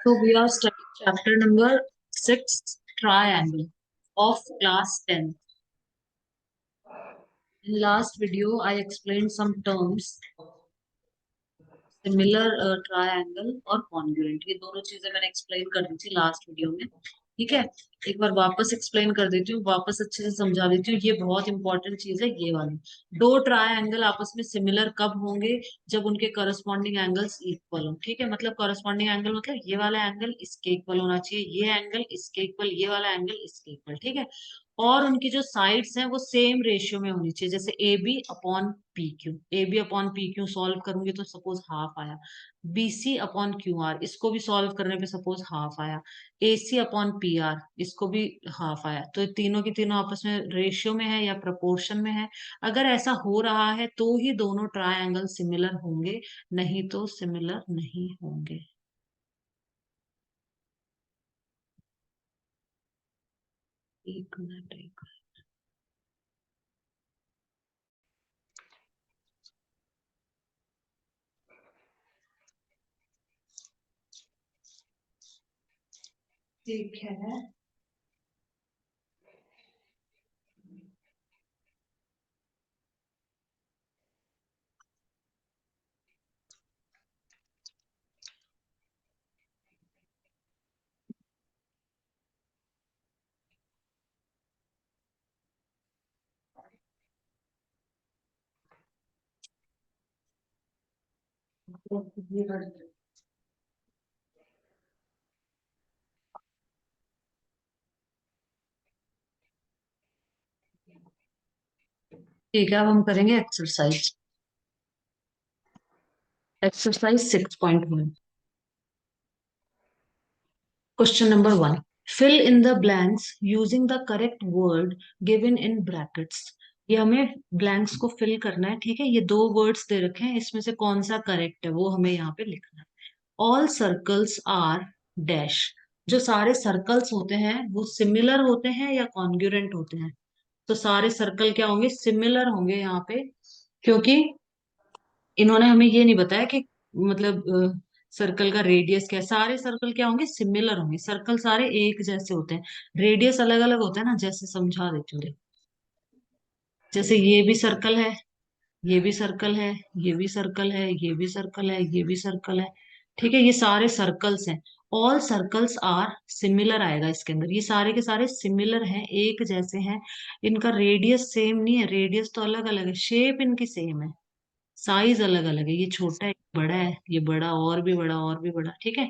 So we are studying chapter number 6, triangle of class 10. In last video, I explained some terms, similar triangle और congruent, ये दोनों चीजें मैंने explain कर दी थी लास्ट वीडियो में। ठीक है, एक बार वापस एक्सप्लेन कर देती हूँ, वापस अच्छे से समझा देती हूँ। ये बहुत इंपॉर्टेंट चीज है ये वाली। दो ट्रायंगल आपस में सिमिलर कब होंगे? जब उनके करस्पॉन्डिंग एंगल्स इक्वल हो। ठीक है, मतलब करस्पॉन्डिंग एंगल मतलब ये वाला एंगल इसके इक्वल होना चाहिए, ये एंगल इसके इक्वल, ये वाला एंगल इसके इक्वल। ठीक है, और उनकी जो साइड्स हैं वो सेम रेशियो में होनी चाहिए। जैसे A B upon P Q, A B upon P Q solve करूंगी तो सपोज हाफ आया। B C upon Q R, इसको भी सॉल्व करने पे सपोज हाफ आया। A C upon P R, इसको भी हाफ आया। तो तीनों की तीनों आपस में रेशियो में है या प्रपोर्शन में है। अगर ऐसा हो रहा है तो ही दोनों ट्रायंगल सिमिलर होंगे, नहीं तो सिमिलर नहीं होंगे। एक मिनट, एक ठीक है। ठीक है, अब हम करेंगे exercise. Exercise 6.1, question number 1। Fill in the blanks using the correct word given in brackets. ये हमें ब्लैंक्स को फिल करना है। ठीक है, ये दो वर्ड्स दे रखे हैं, इसमें से कौन सा करेक्ट है वो हमें यहाँ पे लिखना है। All circles are dash. जो सारे सर्कल्स होते हैं वो सिमिलर होते हैं या कॉन्ग्रुएंट होते हैं? तो सारे सर्कल क्या होंगे? सिमिलर होंगे यहाँ पे, क्योंकि इन्होंने हमें ये नहीं बताया कि मतलब सर्कल का रेडियस क्या है। सारे सर्कल क्या होंगे? सिमिलर होंगे। सर्कल सारे एक जैसे होते हैं, रेडियस अलग अलग होता है ना। जैसे समझा देती हूँ देखो। जैसे ये भी सर्कल है, ये भी सर्कल है, ये भी सर्कल है, ये भी सर्कल है, ये भी सर्कल है। ठीक है, ये सारे सर्कल्स हैं। ऑल सर्कल्स आर सिमिलर आएगा इसके अंदर। ये सारे के सारे सिमिलर हैं, एक जैसे हैं। इनका रेडियस सेम नहीं है, रेडियस तो अलग अलग है, शेप इनकी सेम है, साइज अलग अलग है। ये छोटा है, ये बड़ा है, ये बड़ा और भी बड़ा और भी बड़ा। ठीक है,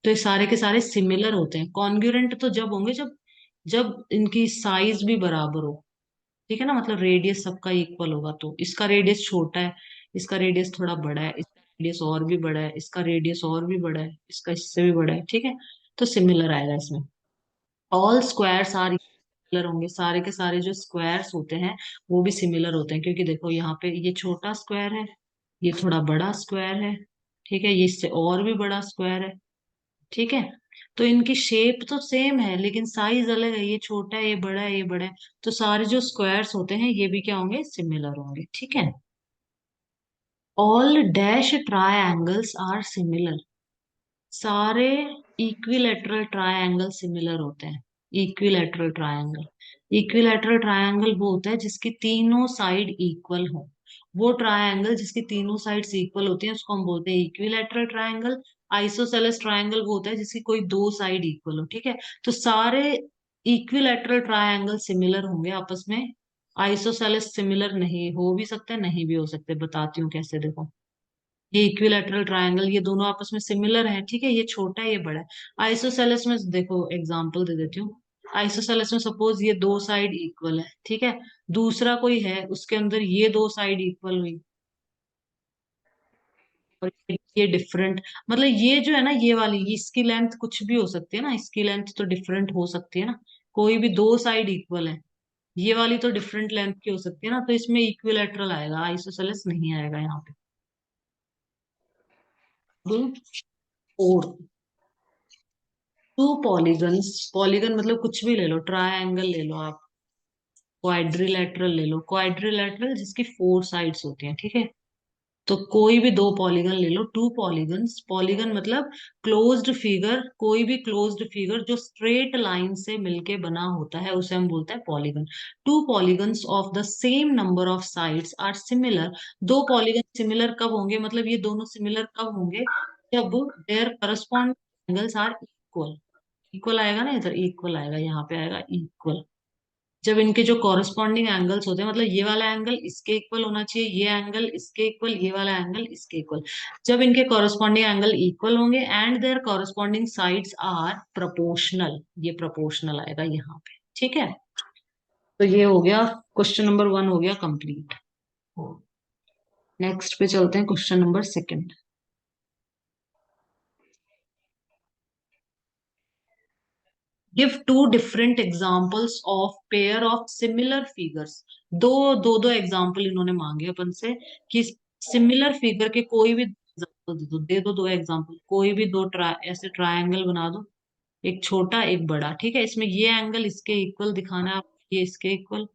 तो ये सारे के सारे सिमिलर होते हैं। कॉन्ग्रुएंट तो जब होंगे जब जब इनकी साइज भी बराबर हो। ठीक है ना, मतलब रेडियस सबका इक्वल होगा। तो इसका रेडियस छोटा है, इसका रेडियस थोड़ा बड़ा है, इसका रेडियस और भी बड़ा है, इसका रेडियस और भी बड़ा है, इसका इससे भी बड़ा है। ठीक है, तो सिमिलर आएगा इसमें। ऑल स्क्वायर्स आर सिमिलर होंगे। सारे के सारे जो स्क्वायर्स होते हैं वो भी सिमिलर होते हैं, क्योंकि देखो यहाँ पे ये छोटा स्क्वायर है, ये थोड़ा बड़ा स्क्वायर है। ठीक है, ये इससे और भी बड़ा स्क्वायर है। ठीक है, तो इनकी शेप तो सेम है लेकिन साइज अलग है, ये छोटा है, ये बड़ा है, ये बड़ा है। तो सारे जो स्क्वायर्स होते हैं ये भी क्या होंगे? सिमिलर होंगे। ठीक है, all dash triangles are similar. सारे इक्विलेटरल ट्रायंगल सिमिलर होते हैं। इक्विलेटरल ट्रायंगल, इक्विलेटरल ट्रायंगल वो होता है जिसकी तीनों साइड इक्वल हो। वो ट्रायंगल जिसकी तीनों साइड्स इक्वल होती हैं उसको हम बोलते हैं इक्विलेटरल ट्रायंगल। आइसोसेलेस ट्रायंगल वो होता है जिसकी कोई दो साइड इक्वल हो। ठीक है, तो सारे इक्विलेटरल ट्रायंगल सिमिलर होंगे आपस में। आइसोसेलेस सिमिलर नहीं हो भी सकते, नहीं भी हो सकते। बताती हूँ कैसे, देखो। ये इक्विलैटरल ट्रायंगल, ये दोनों आपस में सिमिलर है। ठीक है, ये छोटा है, ये बड़ा है। आइसोसेलेस में देखो एग्जांपल दे देती हूँ। आइसोसेलेस में सपोज ये दो साइड इक्वल है। ठीक है, दूसरा कोई है उसके अंदर ये दो साइड इक्वल हुई और ये डिफरेंट। मतलब ये जो है ना, ये वाली, ये इसकी लेंथ कुछ भी हो सकती है ना, इसकी लेंथ तो डिफरेंट हो सकती है ना। कोई भी दो साइड इक्वल है, ये वाली तो डिफरेंट लेंथ की हो सकती है ना, तो इसमें इक्विलैटरल आएगा, आइसोसेलेस नहीं आएगा यहाँ पे। और टू पॉलीगन्स, पॉलीगन मतलब कुछ भी ले लो, ट्रायंगल ले लो आप, क्वाड्रिलेटरल ले लो। क्वाड्रिलेटरल जिसकी फोर साइड्स होती हैं। ठीक है, तो कोई भी दो पॉलीगन ले लो, टू पॉलीगन्स, पॉलीगन मतलब क्लोज्ड फिगर, कोई भी क्लोज्ड फिगर जो स्ट्रेट लाइन से मिलके बना होता है उसे हम बोलते हैं polygon. Two polygons of the same number of sides are similar. दो पॉलीगन सिमिलर कब होंगे, मतलब ये दोनों सिमिलर कब होंगे, जब their corresponding angles are equal. Equal आएगा ना, इधर इक्वल आएगा, यहाँ पे आएगा इक्वल। जब इनके जो कॉरस्पॉन्डिंग एंगल्स होते हैं, मतलब ये वाला एंगल इसके इक्वल होना चाहिए, ये एंगल इसके इक्वल, ये वाला एंगल इसके इक्वल। जब इनके कॉरस्पॉन्डिंग एंगल इक्वल होंगे and their corresponding sides are proportional, ये प्रोपोर्शनल आएगा यहाँ पे, ठीक है। तो ये हो गया, क्वेश्चन नंबर 1 हो गया कंप्लीट। नेक्स्ट पे चलते हैं, question number 2। Give two different examples of pair of similar figures. दो दो दो एग्जाम्पल इन्होंने मांगे अपन से कि सिमिलर फिगर के कोई भी एग्जाम्पल दे दो, दो एग्जाम्पल, कोई भी दो ऐसे ट्रायंगल बना दो, एक छोटा एक बड़ा, ठीक है। इसमें ये एंगल इसके इक्वल दिखाना है आप, ये इसके इक्वल,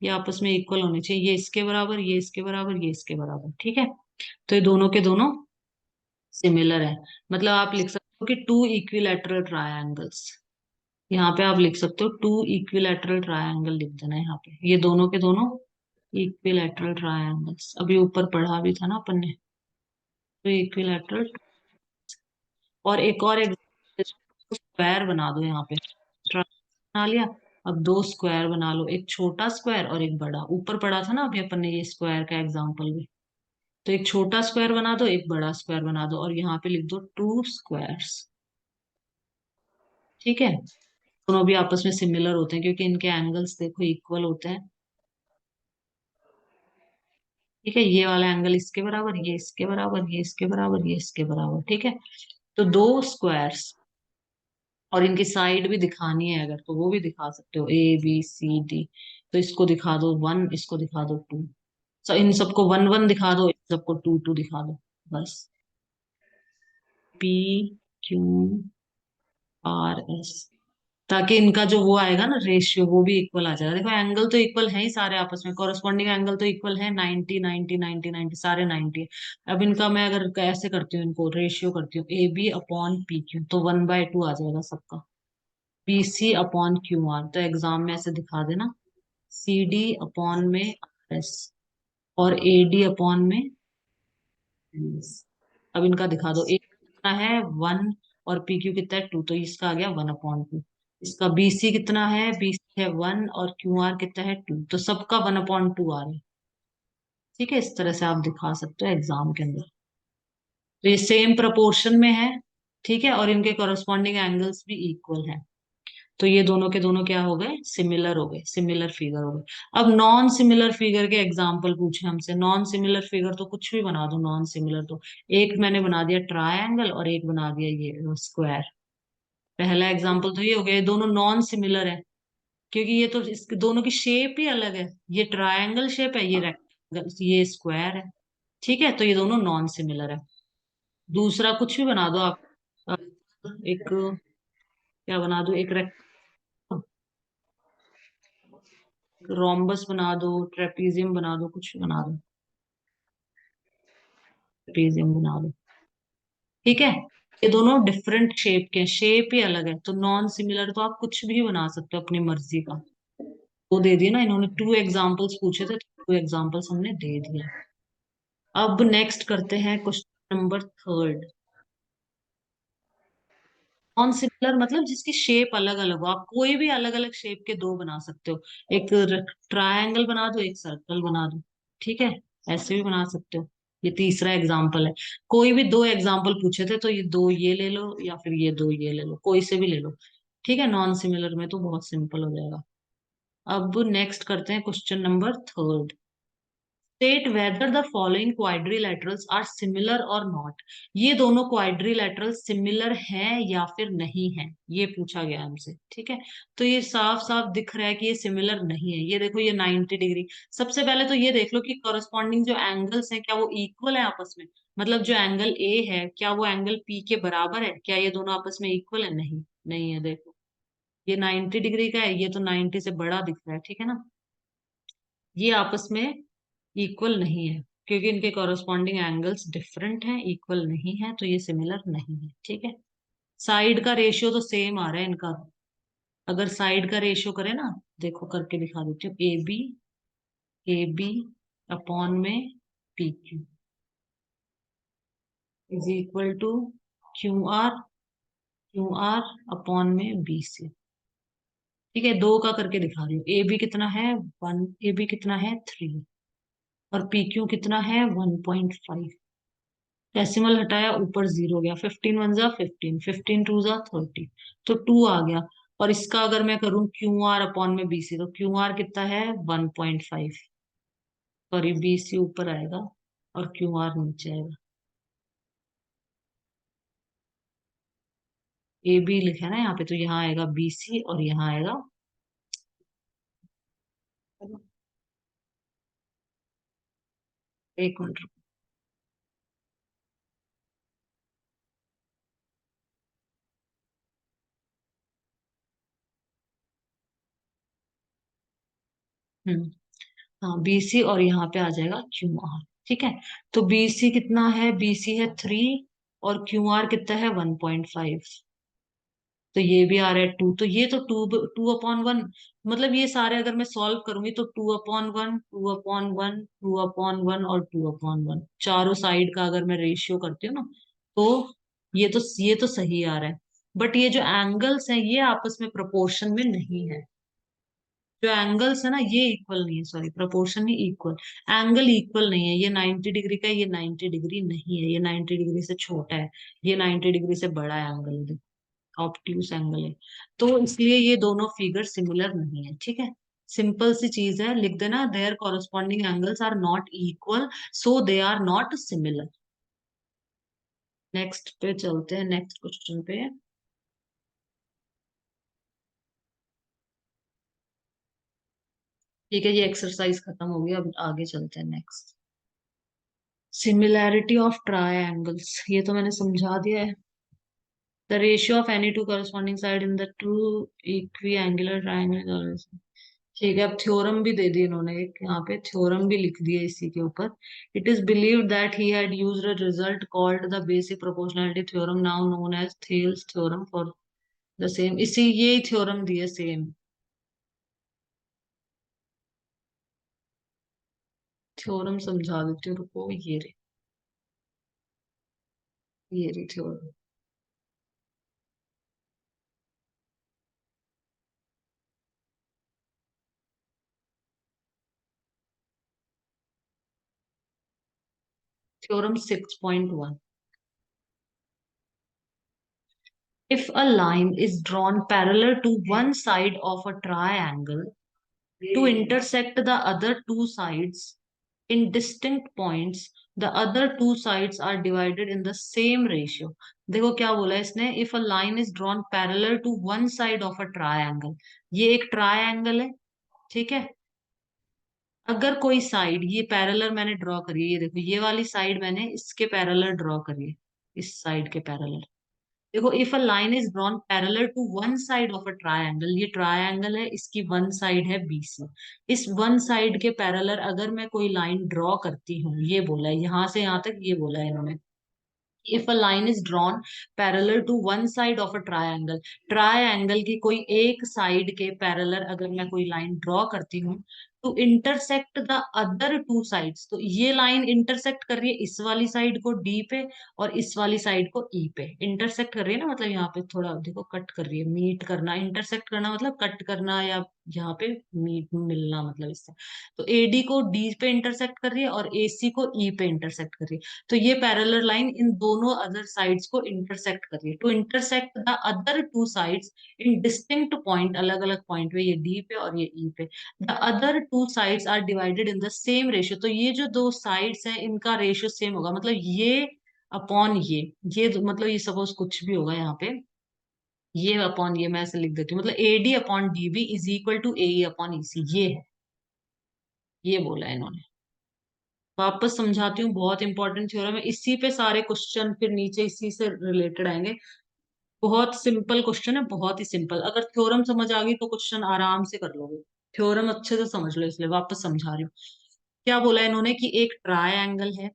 ये आपस में इक्वल होने चाहिए, ये इसके बराबर, ये इसके बराबर, ये इसके बराबर, ठीक है। तो ये दोनों के दोनों सिमिलर है। मतलब आप लिख सकते हो कि टू इक्विलैटरल ट्रायंगल्स, यहाँ पे आप लिख सकते हो टू इक्विलैटरल ट्रायंगल, लिख देना यहाँ पे, ये दोनों के दोनों इक्विलैटरल ट्रायंगल्स, अभी ऊपर पढ़ा भी था ना अपन ने। तो इक्विलैटरल, और एक और एग्जाम्पल, स्क्वायर बना दो यहाँ पे, बना लिया। अब दो स्क्वायर बना लो, एक छोटा स्क्वायर और एक बड़ा, ऊपर पढ़ा था ना अभी अपन ने ये स्क्वायर का एग्जाम्पल भी। तो एक छोटा स्क्वायर बना दो, एक बड़ा स्क्वायर बना दो, और यहाँ पे लिख दो टू स्क्वायर्स, ठीक है। दोनों भी आपस में सिमिलर होते हैं क्योंकि इनके एंगल्स देखो इक्वल होते हैं, ठीक है। ये वाला एंगल इसके बराबर, ये इसके बराबर, ये इसके बराबर, ये इसके बराबर, ठीक है। तो दो स्क्वायर्स, और इनकी साइड भी दिखानी है अगर, तो वो भी दिखा सकते हो, ए बी सी डी। तो इसको दिखा दो 1, इसको दिखा दो 2। सो इन सबको 1 1 दिखा दो, इन सबको 2 2 दिखा दो, बस। पी क्यू आर एस, ताकि इनका जो वो आएगा ना रेशियो, वो भी इक्वल आ जाएगा। देखो एंगल तो इक्वल है ही सारे आपस में, कॉरस्पॉन्डिंग एंगल तो इक्वल है, 90 90 90 90 सारे 90 है। अब इनका मैं अगर ऐसे करती हूँ, इनको रेशियो करती हूँ, A B upon P Q, तो 1/2 आ जाएगा सबका। B C upon Q R, तो एग्जाम में ऐसे दिखा देना, सी डी अपॉन में एस, और ए डी अपॉन में एस। अब इनका दिखा दो, एक कितना है 1, और पी क्यू कितना है 2, तो इसका आ गया 1/2। इसका बी सी कितना है, बी सी है 1, और क्यू आर कितना है 2, तो सबका 1/2 आ रहा है, ठीक है। इस तरह से आप दिखा सकते हो एग्जाम के अंदर। तो ये सेम प्रोपोर्शन में है, ठीक है, और इनके कॉरस्पॉन्डिंग एंगल्स भी इक्वल है। तो ये दोनों के दोनों क्या हो गए, सिमिलर हो गए, सिमिलर फिगर हो गए। अब नॉन सिमिलर फिगर के एग्जाम्पल पूछे हमसे, नॉन सिमिलर फिगर तो कुछ भी बना दो, नॉन सिमिलर तो एक मैंने बना दिया ट्रायंगल और एक बना दिया ये स्क्वायर। पहला एग्जाम्पल तो ये हो गया, ये दोनों नॉन सिमिलर है क्योंकि ये तो इसके दोनों की शेप ही अलग है, ये ट्रायंगल शेप है, ये रेक्टेंगल, ये स्क्वायर है, ठीक है। तो ये दोनों नॉन सिमिलर है। दूसरा कुछ भी बना दो आप, अ, एक क्या बना दो, एक रोम्बस बना दो, ट्रेपीजियम बना दो, कुछ भी बना दो, ट्रेपीजियम बना दो, ठीक है। ये दोनों डिफरेंट शेप के, शेप ही अलग है, तो नॉन सिमिलर तो आप कुछ भी बना सकते हो अपनी मर्जी का। वो दे दिए ना इन्होंने, टू एग्जाम्पल्स पूछे थे, टू एग्जाम्पल्स हमने दे दिए। अब नेक्स्ट करते हैं क्वेश्चन नंबर 3। नॉन सिमिलर मतलब जिसकी शेप अलग अलग हो, आप कोई भी अलग अलग शेप के दो बना सकते हो, एक ट्रायंगल बना दो, एक सर्कल बना दो, ठीक है। ऐसे भी बना सकते हो। ये तीसरा एग्जाम्पल है, कोई भी दो एग्जाम्पल पूछे थे, तो ये दो ये ले लो या फिर ये दो ये ले लो, कोई से भी ले लो, ठीक है। नॉन सिमिलर में तो बहुत सिंपल हो जाएगा। अब नेक्स्ट करते हैं question number 3। State whether the following quadrilaterals are similar और नॉट। ये दोनों क्वाड्रिलेटरल सिमिलर हैं या फिर नहीं है, ये पूछा गया हमसे, ठीक है। तो ये साफ साफ दिख रहा है कि ये सिमिलर नहीं है। ये देखो ये 90 डिग्री। सबसे पहले तो ये देख लो कि कॉरस्पॉन्डिंग जो एंगल्स हैं क्या वो इक्वल है आपस में, मतलब जो एंगल ए है क्या वो एंगल पी के बराबर है, क्या ये दोनों आपस में इक्वल है, नहीं, नहीं है। देखो ये 90 डिग्री का है, ये तो 90 से बड़ा दिख रहा है, ठीक है ना। ये आपस में इक्वल नहीं है। क्योंकि इनके कॉरस्पॉन्डिंग एंगल्स डिफरेंट हैं, इक्वल नहीं है, तो ये सिमिलर नहीं है। ठीक है, साइड का रेशियो तो सेम आ रहा है इनका। अगर साइड का रेशियो करें ना, देखो करके दिखा देती हूँ, ए बी अपॉन में P Q is equal to Q R upon में बी सी। ठीक है, दो का करके दिखा रही हूँ। ए बी कितना है 1, ए बी कितना है 3, और पी क्यू कितना है 1.5। डेसिमल हटाया, ऊपर जीरो गया, 15 वन जा 15, 15 टू जा 30, तो 2 आ गया। और इसका अगर मैं करूं क्यू आर अपॉन में बी सी, तो क्यू आर कितना है 1.5, सॉरी बी सी ऊपर आएगा और क्यू आर नीचे आएगा। ए बी लिखा है ना यहाँ पे, तो यहाँ आएगा बी सी और यहाँ आएगा। एक मिनट रुको। हम्म, हाँ बी सी, और यहाँ पे आ जाएगा क्यू आर। ठीक है, तो बी सी कितना है, बी सी है 3 और क्यू आर कितना है 1.5, तो ये भी आ रहा है 2, तो ये तो 2/1, मतलब ये सारे अगर मैं सॉल्व करूंगी तो 2/1, 2/1, 2/1 और 2/1, चारों साइड का अगर मैं रेशियो करती हूँ ना, तो ये तो सही आ रहा है। बट ये जो एंगल्स हैं ये आपस में प्रोपोर्शन में नहीं है। जो एंगल्स है ना ये इक्वल नहीं है, सॉरी प्रोपोर्शन ही इक्वल, एंगल इक्वल नहीं है। ये 90 डिग्री का है, ये 90 डिग्री नहीं है, ये 90 डिग्री से छोटा है, ये 90 डिग्री से बड़ा एंगल है, ऑब्ट्यूस एंगल है। तो इसलिए ये दोनों फिगर सिमिलर नहीं है। ठीक है, सिंपल सी चीज है, लिख देना their corresponding angles are not equal, so they are not similar. Next पे चलते हैं, नेक्स्ट क्वेश्चन पे। ठीक है, ये एक्सरसाइज खत्म हो गई, अब आगे चलते हैं नेक्स्ट। सिमिलैरिटी ऑफ ट्रायंगल्स, ये तो मैंने समझा दिया है। The ratio of any two corresponding side in the two equiangular triangle. ठीक है, अब थ्योरम भी दे दी इन्होंने, एक यहाँ पे थ्योरम भी लिख दिया इसी के ऊपर। It is believed that he had used a result called the basic proportionality theorem, now known as Thales theorem for the same. इसी ये थ्योरम दिया सेम। थ्योरम समझा देती हूँ, रुको, ये रे theorem. Theorem 6.1। If a line is drawn parallel to one side of a triangle to intersect the other two sides in distinct points, the other two sides are divided in the same ratio। देखो क्या बोला है इसने, if a line is drawn parallel to one side of a triangle, ये एक triangle है। ठीक है, अगर कोई साइड, ये पैरेलल मैंने ड्रॉ करी है, ये देखो ये वाली साइड मैंने इसके पैरेलल ड्रॉ करी है, इस साइड के पैरेलल। देखो, if a line is drawn parallel to one side of a triangle, ये ट्रायंगल है, इसकी वन साइड है बीसी, इस वन साइड के पैरेलल अगर मैं कोई लाइन ड्रॉ करती हूँ, ये बोला है यहां से यहां तक, ये बोला है इन्होंने। If a line is drawn parallel to one side of a triangle, triangle की कोई एक साइड के पैरेलल अगर मैं कोई लाइन ड्रॉ करती हूँ to intersect the other two sides, तो ये लाइन इंटरसेक्ट कर रही है इस वाली साइड को डी पे और इस वाली साइड को ई पे, इंटरसेक्ट कर रही है ना, मतलब यहाँ पे थोड़ा देखो कट कर रही है, मीट करना, इंटरसेक्ट करना मतलब कट करना, या यहाँ पे मीट मिलना मतलब इससे। तो एडी को डी पे इंटरसेक्ट कर रही है और एसी को ई पे इंटरसेक्ट कर रही है, तो ये पैरेलल लाइन इन दोनों अदर साइड्स को इंटरसेक्ट कर रही है। To intersect the other two sides in distinct point, अलग अलग पॉइंट पे, ये डी पे और ये ई पे, the other two sides are divided in the same ratio, तो ये जो दो साइड्स हैं इनका रेशियो सेम होगा, मतलब ये अपॉन मतलब ये सपोज कुछ भी होगा यहाँ पे, ये अपॉन ये मैं ऐसे लिख देती हूँ, मतलब AD upon DB is equal to A upon EC, ये है, ये बोला है इन्होंने। वापस समझाती हूँ, बहुत इंपॉर्टेंट थ्योरम है, इसी पे सारे क्वेश्चन फिर नीचे इसी से रिलेटेड आएंगे। बहुत सिंपल क्वेश्चन है, बहुत ही सिंपल, अगर थ्योरम समझ आ गई तो क्वेश्चन आराम से कर लोगे। थ्योरम अच्छे से समझ लो, इसलिए वापस समझा रही हूँ। क्या बोला इन्होंने कि एक ट्रायंगल है,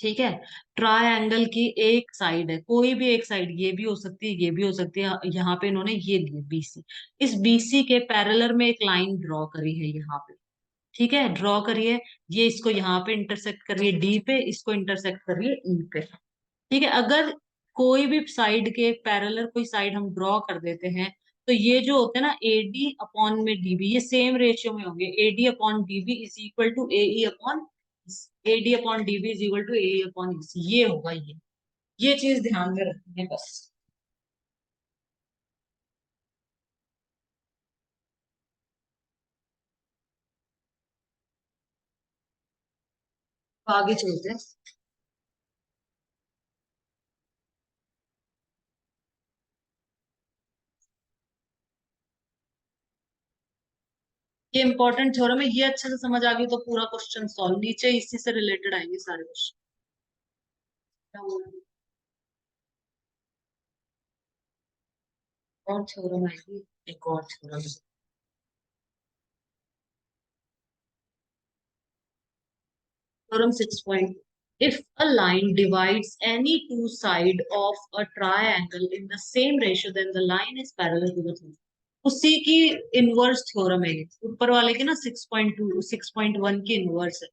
ठीक है। ट्रायंगल की एक साइड है, कोई भी एक साइड, ये भी हो सकती है, ये भी हो सकती है, यहाँ पे इन्होंने ये दिए बीसी। इस बीसी के पैरेलल में एक लाइन ड्रॉ करी है यहाँ पे, ठीक है, ड्रॉ करिए। ये इसको यहाँ पे इंटरसेक्ट करिए डी पे, इसको इंटरसेक्ट करिए ई पे, ठीक है। अगर कोई भी साइड के पैरेलल कोई साइड हम ड्रॉ कर देते हैं, तो ये जो होते हैं ना एडी अपॉन में डीबी, ये सेम रेशियो में होंगे। AD upon DB is equal to AE upon, AD upon DB is equal to AE upon EC, ये होगा ये चीज ध्यान में रखनी है बस। आगे चलते हैं। ये इंपॉर्टेंट थ्योरम है, ये अच्छे से समझ आ गई तो पूरा क्वेश्चन सॉल्व, नीचे इसी से रिलेटेड आएंगे सारे क्वेश्चन। और थ्योरम आएगी, एक और theorem. Theorem 6. If a line divides any two sides of a triangle in the same ratio, then the line is parallel to the thing. उसी की इनवर्स थ्योरम है ये, ऊपर वाले की ना 6.2 6.1 की इनवर्स है।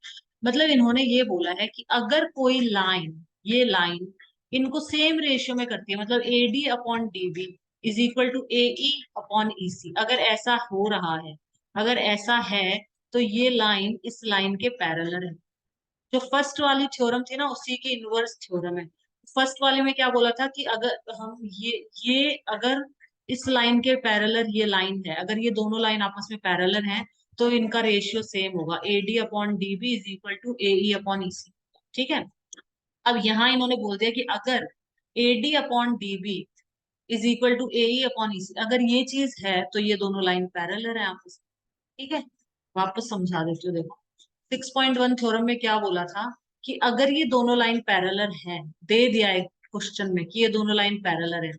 मतलब इन्होंने ये बोला है कि अगर कोई लाइन, ये लाइन इनको सेम रेशियो में करती है, मतलब A D upon D B is equal to A E upon E C, अगर ऐसा हो रहा है, अगर ऐसा है, तो ये लाइन इस लाइन के पैरेलल है। जो फर्स्ट वाली थ्योरम थी ना, उसी की इनवर्स थ्योरम है। फर्स्ट वाले में क्या बोला था कि अगर हम ये अगर इस लाइन के पैरेलल ये लाइन है, अगर ये दोनों लाइन आपस में पैरेलल हैं, तो इनका रेशियो सेम होगा, A D upon D B is equal to A E upon E C, ठीक है। अब यहाँ इन्होंने बोल दिया कि अगर A D upon D B is equal to A E upon E C, अगर ये चीज है तो ये दोनों लाइन पैरेलल है आपस में, ठीक है। वापस समझा देती हूँ, देखो 6.1 थ्योरम में क्या बोला था कि अगर ये दोनों लाइन पैरेलल हैं, दे दिया है क्वेश्चन में कि ये दोनों लाइन पैरेलल है,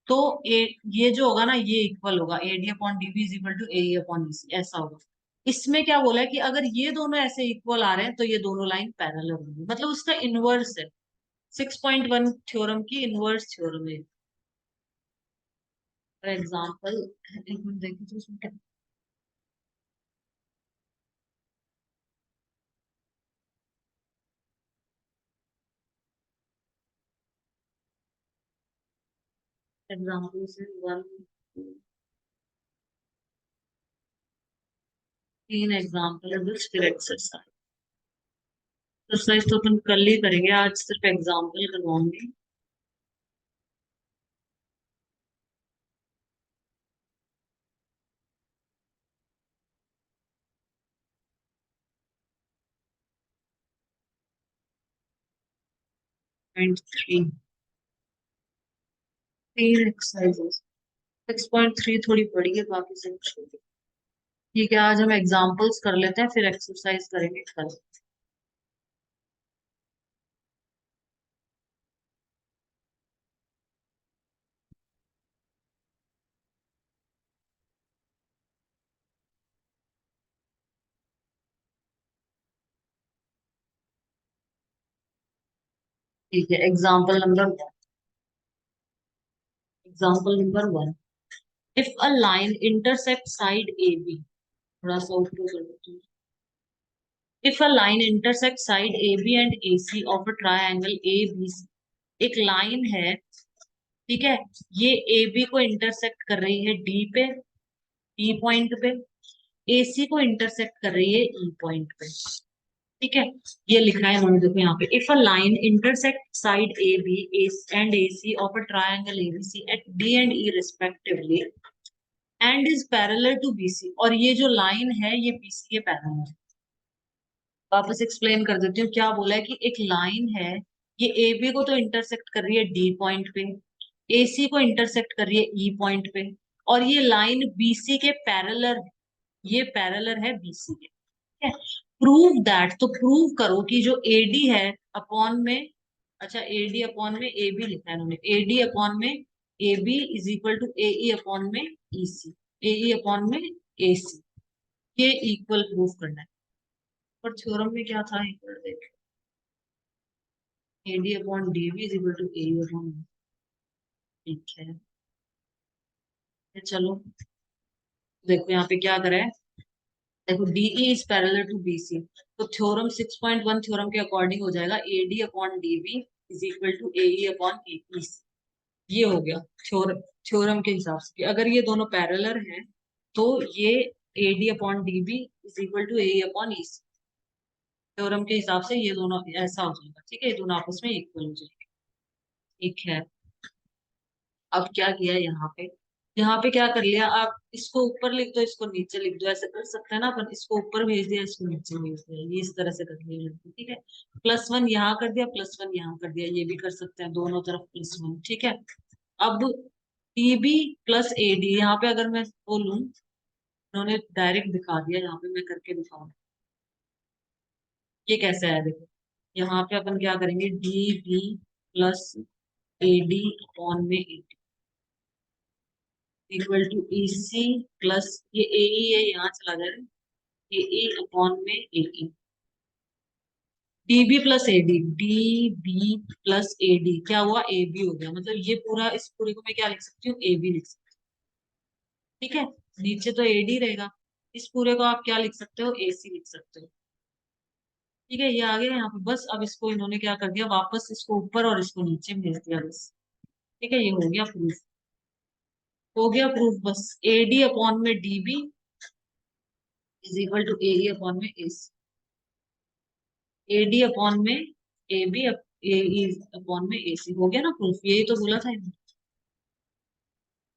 तो ये जो होगा ना ये इक्वल होगा, A D upon D B is equal to A upon E C, ऐसा होगा। इसमें क्या बोला है कि अगर ये दोनों ऐसे इक्वल आ रहे हैं तो ये दोनों लाइन पैरेलल होंगी, मतलब उसका इनवर्स है। 6.1 थ्योरम की इनवर्स थ्योरम है। फॉर एग्जाम्पल, एक मिनट देखिए तो उसमें क्या एग्जाम्पल है, वन, तीन एग्जाम्पल है, दिस फिर एक्सरसाइज। एक्सरसाइज तो अपन कल ही करेंगे, आज सिर्फ एग्जाम्पल करवाऊंगी। पॉइंट थ्री, तीन एक्सरसाइजेस। 6.3 थोड़ी बड़ी है, बाकी सब छोटी। ठीक है, आज हम एग्जाम्पल्स कर लेते हैं, फिर एक्सरसाइज करेंगे कल। ठीक है, example number one. If a line intersect side A B, थोड़ा सा ऊपर कर देती हूँ। If a line intersect side A B and A C of a triangle A B C, एक लाइन है, ठीक है, ये ए बी को इंटरसेक्ट कर रही है डी पे, ई पॉइंट पे, एसी को इंटरसेक्ट कर रही है ई पॉइंट पे, ठीक है। ये लिखा है उन्होंने, देखो यहाँ पे, if a line intersect side A B and A C of a triangle ABC at D and E respectively and is parallel to BC, और ये जो लाइन है ये बीसी के पैरेलल है। वापस एक्सप्लेन कर देती हूँ, क्या बोला है कि एक लाइन है, ये ए बी को तो इंटरसेक्ट कर रही है डी पॉइंट पे, एसी को इंटरसेक्ट कर रही है ई पॉइंट पे, और ये लाइन बीसी के पैरेलल, ये पैरेलल है बीसी के, ठीक है। प्रूव दैट, तो प्रूव करो कि जो एडी है अपॉन में, अच्छा एडी अपॉन में ए बी लिखा है इन्होंने, एडी अपॉन में A B is equal to A E upon में ई सी, ए ई अपॉन में ए सी, ये इक्वल प्रूव करना है। पर थ्योरम में क्या था एक बार देख, AD upon DB is equal to AE upon, ठीक है। ये चलो देखो यहाँ पे क्या करें, देखो DE is parallel to BC, तो थ्योरम 6.1 थ्योरम के अकॉर्डिंग हो जाएगा AD upon DB is equal to AE upon AE। ये हो गया थ्योरम, थ्योरम के हिसाब से कि अगर ये दोनों पैरेलल हैं तो ये AD upon DB is equal to AE upon EC। Theorem के हिसाब से ये दोनों ऐसा हो जाएगा, ठीक है, ये दोनों आपस में इक्वल हो जाएंगे, ठीक है। अब क्या किया यहाँ पे क्या कर लिया, आप इसको ऊपर लिख दो, इसको नीचे लिख दो, ऐसे कर सकते हैं ना अपन, इसको ऊपर भेज दिया, इसको नीचे भेज दिया, ये इस तरह से कर लिया, ठीक है। +1 यहाँ कर दिया, +1 यहाँ कर दिया, ये भी कर सकते हैं, दोनों तरफ +1, ठीक है। अब DB प्लस AD, यहाँ पे अगर मैं बोलूं, उन्होंने डायरेक्ट दिखा दिया, यहाँ पे मैं करके दिखाऊं, ये कैसे है देखो, यहाँ पे अपन क्या करेंगे, DB प्लस AD अपॉन में AD equal to EC plus ये AE है, यहाँ चला जाएगा, AE अपॉन में AE। DB plus AD, DB plus AD क्या हुआ, AB हो गया, मतलब ये पूरा, इस पूरे को मैं क्या लिख सकती हूँ, AB लिख सकती हूँ, ठीक है। नीचे तो AD रहेगा, इस पूरे को आप क्या लिख सकते हो, AC लिख सकते हो, ठीक है। ये आ गया यहाँ पे, बस अब इसको इन्होंने क्या कर दिया, वापस इसको ऊपर और इसको नीचे भेज दिया, बस, ठीक है, ये हो गया प्रूफ, हो गया प्रूफ, बस AD अपॉन में DB is equal to AE upon में AC, AD अपॉन में AB, AE अपॉन में AC, हो गया ना प्रूफ, यही तो बोला था इन्होंने।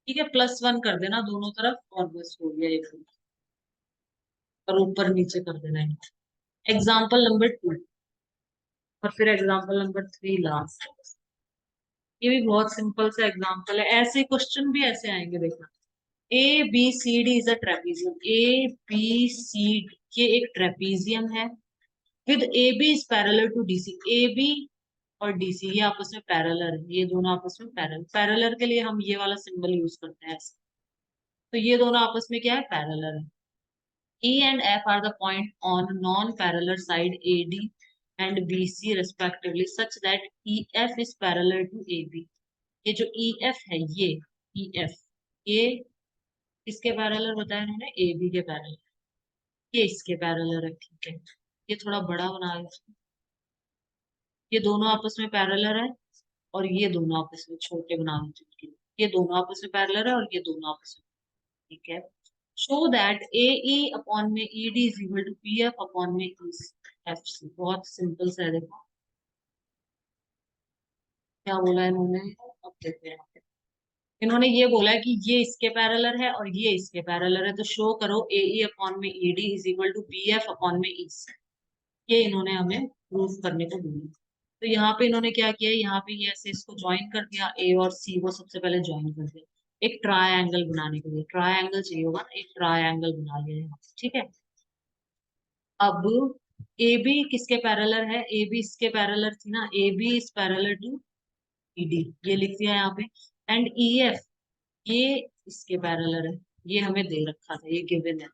ठीक है, +1 कर देना दोनों तरफ और बस हो गया ये प्रूफ, और ऊपर नीचे कर देना है। एग्जाम्पल नंबर 2, और फिर एग्जाम्पल नंबर 3 लास्ट। ये भी बहुत सिंपल सा एग्जाम्पल है, ऐसे क्वेश्चन भी ऐसे आएंगे देखना। ABCD is a trapezium, ABCD ये एक ट्रेपीजियम है, with AB is parallel to DC, AB और DC ये आपस में पैरेलल है, ये दोनों आपस में पैरेलल, पैरेलल के लिए हम ये वाला सिंबल यूज करते हैं ऐसे। तो ये दोनों आपस में क्या है, पैरेलल है। E and F are the point on non-parallel side AD and BC respectively such that EF is parallel to AB। ये जो EF है, ये EF, ये किसके पैरेलल बताया इन्होंने, AB के पैरेलल, ये इसके पैरेलल है, ठीक है। ये थोड़ा बड़ा बना है, ये दोनों आपस में पैरेलल है, और ये दोनों आपस में छोटे बना देते हैं इनके, ये दोनों आपस में पैरेलल है और ये दोनों आपस में, ठीक है। शो दैट AE अपॉन में ED is equal to PF upon में FC, बहुत सिंपल सा है, देखो क्या बोला है इन्होंने, अब देखते हैं यहाँ पे। इन्होंने ये बोला है कि ये इसके पैरेलल है और ये इसके पैरेलल है, तो शो करो AE अपॉन में ED is equal to PF upon में EC, ये इन्होंने हमें प्रूफ करने को बोला। तो यहाँ पे इन्होंने क्या किया, यहाँ पे ये ऐसे इसको ज्वाइन कर दिया, A और C को सबसे पहले ज्वाइन कर दिया, एक ट्रायंगल बनाने के लिए, ट्रायंगल चाहिए होगा ना, एक ट्रायंगल बना लिया यहाँ पे, ठीक है। अब AB किसके पैरेलल है, AB इसके पैरेलल थी ना, AB is parallel to ED, ये लिख दिया यहाँ पे। एंड EF ये इसके पैरेलल है, ये हमें दे रखा था, ये गिवन है।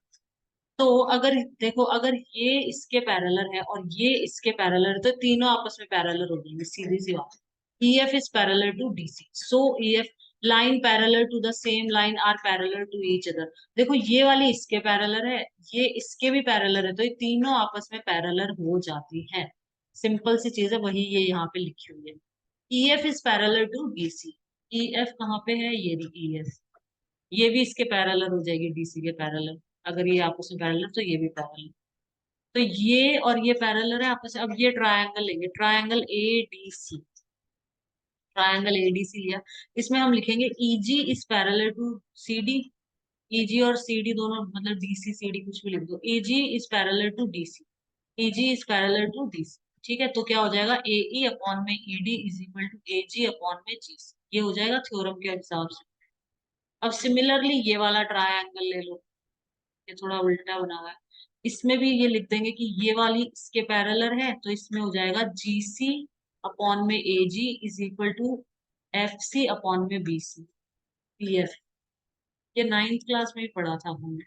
तो अगर देखो, अगर ये इसके पैरेलल है और ये इसके पैरेलल है, तो तीनों आपस में पैरेलल हो जाएंगे, सीधी सी बात। EF is parallel to DC, so EF line parallel to the same line are parallel to each other। देखो ये वाली इसके पैरेलल है, ये इसके भी पैरेलल है, तो ये तीनों आपस में पैरेलल हो जाती है, सिंपल सी चीज है, वही ये यहाँ पे लिखी हुई है। EF is parallel to DC, EF कहाँ पे है, ये EF, ये भी इसके पैरेलल हो जाएगी DC के पैरेलल, अगर ये आपस में पैरेलल तो ये भी पैरेलल, तो ये और ये पैरेलल है आपस में। अब ये ट्रायंगल लेंगे, ट्रायंगल ADC, ट्रायंगल ADC लिया, इसमें हम लिखेंगे EG is parallel to CD, EG और CD दोनों मतलब DC CD कुछ भी लिख दो, EG is parallel to DC, EG is parallel to DC, ठीक है। तो क्या हो जाएगा, AE अपॉन में ED is equal to AG upon में GC, ये हो जाएगा थ्योरम के हिसाब से। अब सिमिलरली ये वाला ट्रायंगल ले लो, ये थोड़ा उल्टा बना हुआ है, इसमें भी ये लिख देंगे कि ये वाली इसके पैरेलल है, तो इसमें हो जाएगा GC अपॉन में AG is equal to FC upon में BC, PF, ये 9th क्लास में ही पढ़ा था हमने।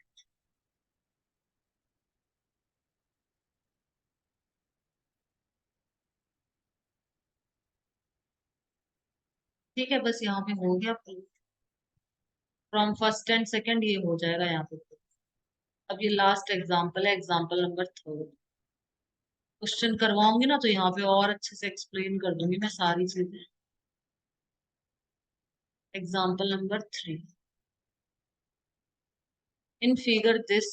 ठीक है, बस यहाँ पे हो गया फ्रॉम फर्स्ट एंड सेकंड, ये हो जाएगा यहाँ पे। अब ये लास्ट एग्जाम्पल है, एग्जाम्पल नंबर 3। क्वेश्चन करवाऊंगी ना तो यहाँ पे और अच्छे से एक्सप्लेन कर दूंगी मैं सारी चीजें। Example number 3, in figure this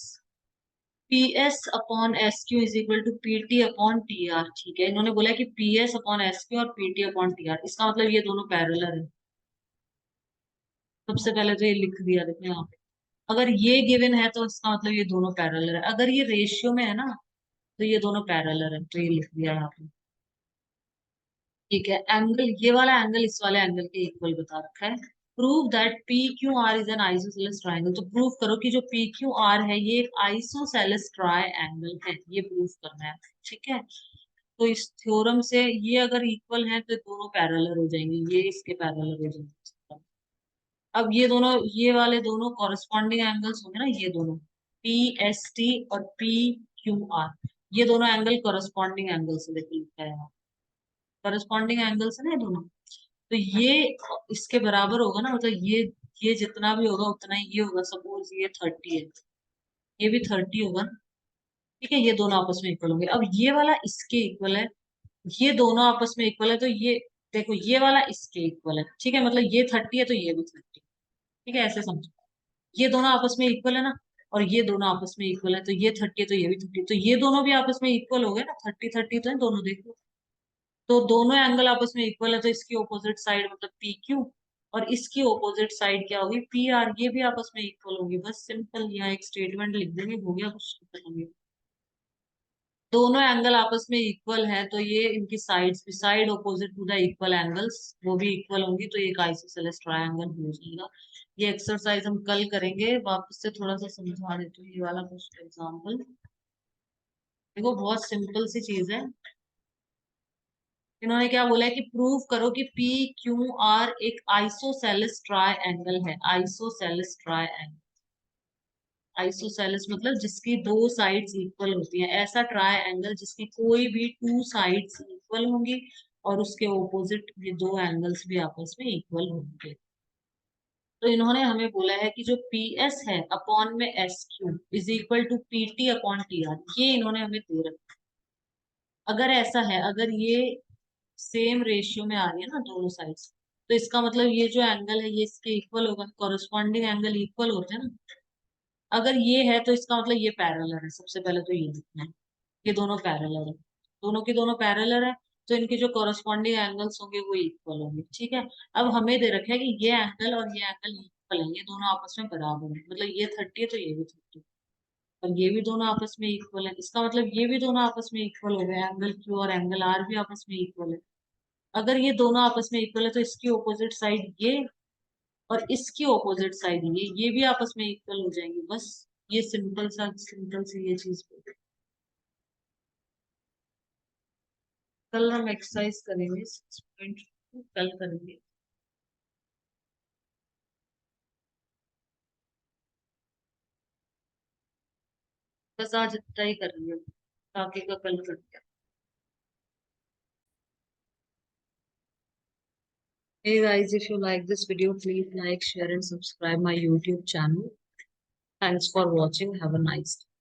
P S upon S Q is equal to P T upon T R. ठीक है, इन्होंने बोला है कि P S upon S Q और P T upon T R, इसका मतलब ये दोनों पैरेलल है। सबसे पहले तो ये लिख दिया देखो यहाँ पे, अगर ये गिवन है तो इसका मतलब ये दोनों पैरेलल है। अगर ये रेशियो में है ना तो ये दोनों पैरेलल है, तो ये लिख दिया यहाँ पे। ठीक है, एंगल, ये वाला एंगल इस वाले एंगल के इक्वल बता रखा है। Prove that P Q R is an isosceles triangle, तो प्रूव करो कि जो पी क्यू आर है ये एक आइसोसेलेस ट्राई एंगल है, ये प्रूव करना है। ठीक है, तो इस थ्योरम से ये अगर इक्वल है तो दोनों पैरेलल हो जाएंगे, ये इसके पैरेलल हो जाएंगे। अब ये दोनों, ये वाले दोनों कॉरेस्पॉन्डिंग एंगल्स होंगे ना, ये दोनों पी एस टी और पी क्यू आर, ये दोनों एंगल कॉरेस्पॉन्डिंग एंगल्स देखिए लिखा है यहाँ, कॉरेस्पॉन्डिंग एंगल्स है ना ये दोनों। तो ये इसके बराबर होगा ना, मतलब ये जितना भी होगा उतना ही ये होगा। सपोज ये 30 है, ये भी 30 होगा ना। ठीक है, ये दोनों आपस में इक्वल होंगे। अब ये वाला इसके इक्वल है, ये दोनों आपस में इक्वल है, तो ये देखो ये वाला इसके इक्वल है। ठीक है, मतलब ये 30 है तो ये भी 30। ठीक है, ऐसे समझो, ये दोनों आपस में इक्वल है ना, और ये दोनों आपस में इक्वल है, तो ये 30 है तो ये भी 30, तो ये दोनों भी आपस में इक्वल हो गए ना। 30 30 तो है दोनों, देखो। तो दोनों एंगल आपस में इक्वल है, तो इसकी ऑपोजिट साइड मतलब पी क्यू, और इसकी ऑपोजिट साइड क्या होगी, पी आर, ये भी आपस में इक्वल होगी। बस सिंपल यहाँ एक स्टेटमेंट लिख देंगे, हो गया, कुछ खत्म हो गया। दोनों एंगल आपस में इक्वल है तो ये इनकी साइड्स भी, side opposite to the equal angles, वो भी इक्वल होंगी, तो एक आइसोसेलेस ट्रायंगल हो जाएगा। ये एक्सरसाइज हम कल करेंगे, वापस से थोड़ा सा समझा देती हूँ ये वाला कुछ एग्जाम्पल। देखो बहुत सिंपल सी चीज है। इन्होंने क्या बोला है कि प्रूव करो कि पी क्यू आर एक आइसोसेलेस ट्राई एंगल है। आइसोसेलेस ट्राई एंगल, आइसोसेलेस मतलब जिसकी दो साइड्स इक्वल होती हैं, ऐसा ट्राई एंगल जिसकी कोई भी टू साइड्स इक्वल होंगी और उसके ऑपोजिट ये दो एंगल्स भी आपस में इक्वल होंगे। तो इन्होंने हमें बोला है कि जो पी एस है अपॉन में S Q is equal to P T upon T R, ये इन्होंने हमें दे रखा है। अगर ऐसा है, अगर ये सेम रेशियो में आ रही है ना दोनों साइड्स, तो इसका मतलब ये जो एंगल है ये इसके इक्वल होगा, कॉरेस्पॉन्डिंग एंगल इक्वल होते हैं ना। अगर ये है तो इसका मतलब ये पैरेलल है, सबसे पहले तो ये लिखना है, ये दोनों पैरेलल है। दोनों की दोनों पैरेलल है, तो इनके जो कॉरेस्पॉन्डिंग एंगल्स होंगे वो इक्वल होंगे। ठीक है, अब हमें दे रखा है कि ये एंगल और ये एंगल इक्वल है, ये दोनों आपस में बराबर है, मतलब ये 30 है तो ये भी 30, और ये भी दोनों आपस में इक्वल है, इसका मतलब ये भी दोनों आपस में इक्वल हो गए, एंगल क्यू और एंगल आर भी आपस में इक्वल है। अगर ये दोनों आपस में इक्वल है तो इसकी ऑपोजिट साइड ये और इसकी ऑपोजिट साइड ये भी आपस में इक्वल हो जाएंगे। बस ये सिंपल सी ये चीज। कल हम एक्सरसाइज करेंगे 6.2, कल करेंगे। बस आज इतना ही करेंगे, बाकी का कल करेंगे। Hey guys, if you like this video, please like, share and subscribe my YouTube channel. Thanks for watching. Have a nice day.